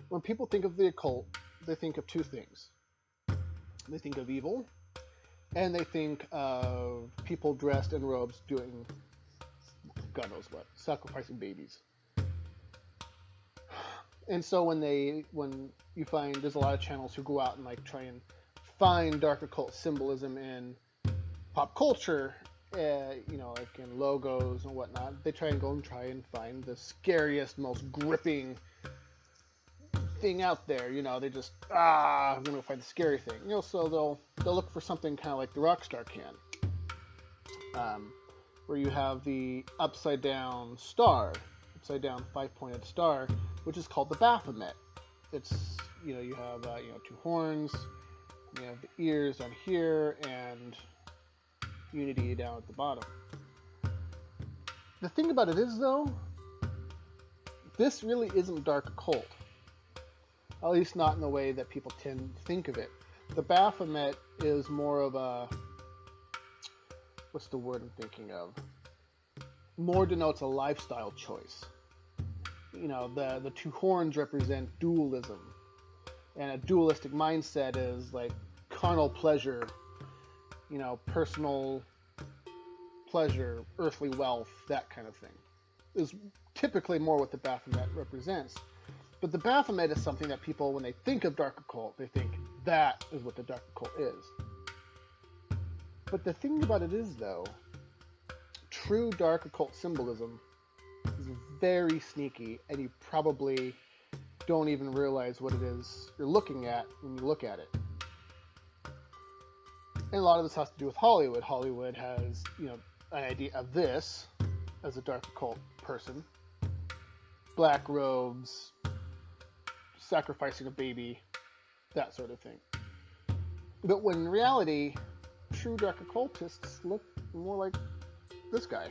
When people think of the occult, they think of two things. They think of evil, and they think of people dressed in robes doing God knows what, sacrificing babies. And so when you find there's a lot of channels who go out and like try and find dark occult symbolism in pop culture, like in logos and whatnot, they try and find the scariest, most gripping thing out there. They just I'm gonna find the scary thing. So they'll look for something kind of like the Rockstar can, where you have the upside down 5-pointed star, which is called the Baphomet. It's you have 2 horns, you have the ears on here, and unity down at the bottom. The thing about it is, though, this really isn't dark occult. At least not in the way that people tend to think of it. The Baphomet is more of a, what's the word I'm thinking of? More denotes a lifestyle choice. The 2 horns represent dualism. And a dualistic mindset is like carnal pleasure, personal pleasure, earthly wealth, that kind of thing. Is typically more what the Baphomet represents. But the Baphomet is something that people, when they think of dark occult, they think that is what the dark occult is. But the thing about it is, though, true dark occult symbolism is very sneaky, and you probably don't even realize what it is you're looking at when you look at it. And a lot of this has to do with Hollywood. Hollywood has, an idea of this as a dark occult person. Black robes, sacrificing a baby, that sort of thing. But when in reality, true dark occultists look more like this guy.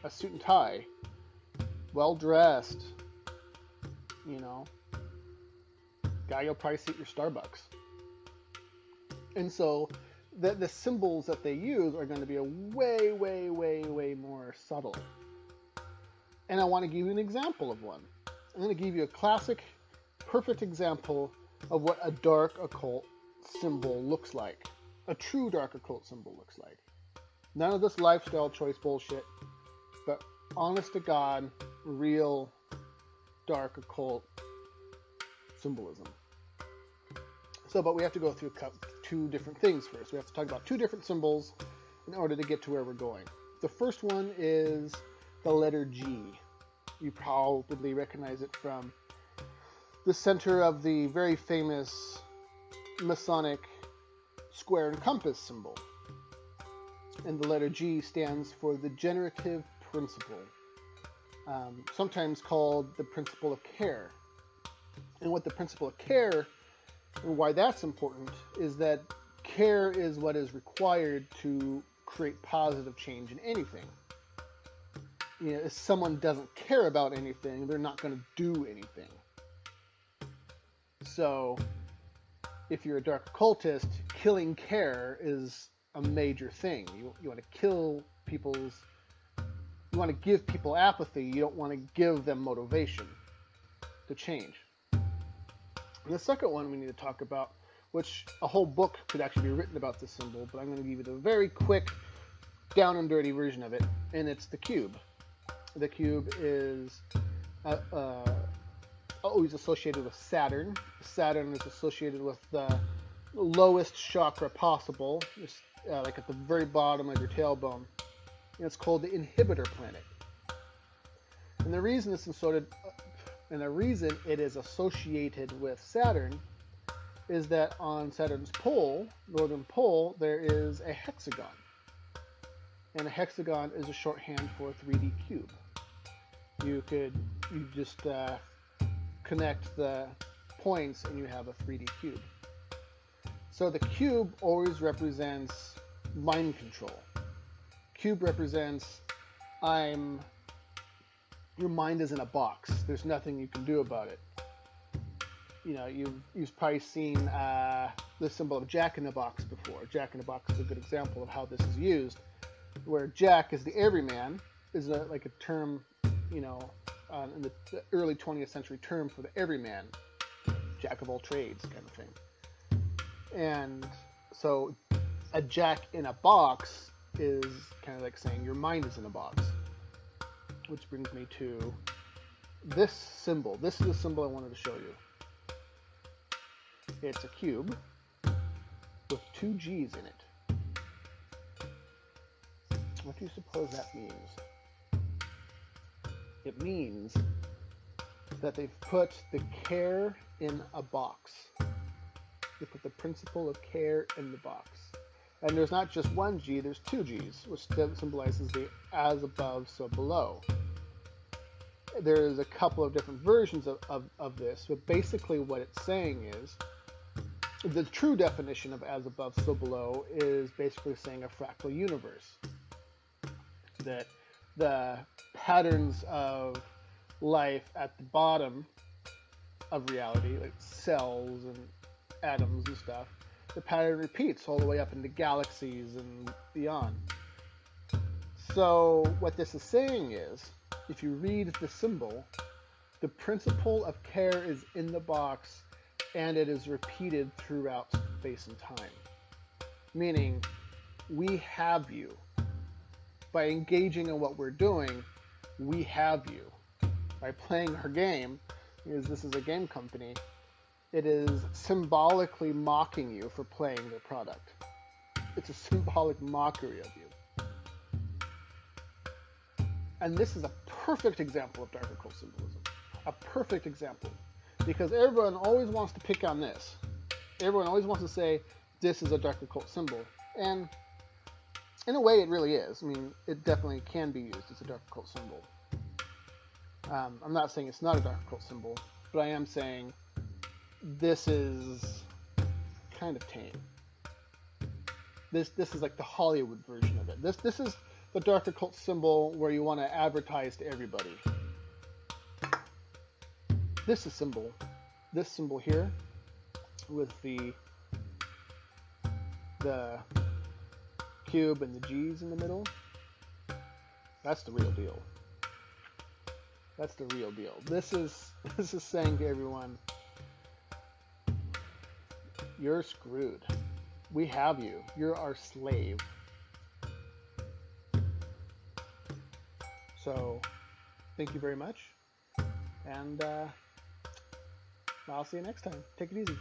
A suit and tie, well dressed, guy you'll probably see at your Starbucks. And so the symbols that they use are going to be a way, way, way, way more subtle. And I want to give you an example of one. I'm going to give you a classic, perfect example of what a dark occult symbol looks like. A true dark occult symbol looks like. None of this lifestyle choice bullshit, but honest to God, real dark occult symbolism. But we have to go through 2 different things first. We have to talk about 2 different symbols in order to get to where we're going. The first one is the letter G. You probably recognize it from the center of the very famous Masonic square and compass symbol. And the letter G stands for the generative principle, sometimes called the principle of care. And what the principle of care, and why that's important, is that care is what is required to create positive change in anything. If someone doesn't care about anything, they're not going to do anything. So, if you're a dark occultist, killing care is a major thing. You want to kill you want to give people apathy, you don't want to give them motivation to change. And the second one we need to talk about, which a whole book could actually be written about this symbol, but I'm going to give you the very quick, down and dirty version of it, and it's the cube. The cube is always associated with Saturn. Saturn is associated with the lowest chakra possible, just like at the very bottom of your tailbone. And it's called the inhibitor planet. And the reason it is associated with Saturn is that on Saturn's pole, northern pole, there is a hexagon. And a hexagon is a shorthand for a 3D cube. You just connect the points and you have a 3D cube. So the cube always represents mind control. Cube represents your mind is in a box. There's nothing you can do about it. You've probably seen the symbol of Jack in the Box before. Jack in the Box is a good example of how this is used, where Jack is the everyman, is like a term, in the early 20th century term for the everyman, jack of all trades kind of thing. And so a jack in a box is kind of like saying your mind is in a box. Which brings me to this symbol. This is the symbol I wanted to show you. It's a cube with 2 G's in it. What do you suppose that means? It means that they've put the care in a box. They put the principle of care in the box. And there's not just 1 G, there's 2 G's, which symbolizes the as above, so below. There's a couple of different versions of this, but basically what it's saying is, the true definition of as above, so below is basically saying a fractal universe. That the patterns of life at the bottom of reality, like cells and atoms and stuff, the pattern repeats all the way up into galaxies and beyond. So what this is saying is, if you read the symbol, the principle of care is in the box and it is repeated throughout space and time. Meaning, we have you. By engaging in what we're doing, we have you. By playing our game, because this is a game company, it is symbolically mocking you for playing their product. It's a symbolic mockery of you. And this is a perfect example of dark occult symbolism. A perfect example. Because everyone always wants to pick on this. Everyone always wants to say, this is a dark occult symbol. And in a way, it really is. I mean, it definitely can be used as a dark occult symbol. I'm not saying it's not a dark occult symbol, but I am saying this is kind of tame. This is like the Hollywood version of it. This is the dark occult symbol where you want to advertise to everybody. This symbol here, with the cube and the G's in the middle, that's the real deal. That's the real deal. This is saying to everyone, you're screwed. We have you. You're our slave. So, thank you very much. And I'll see you next time. Take it easy.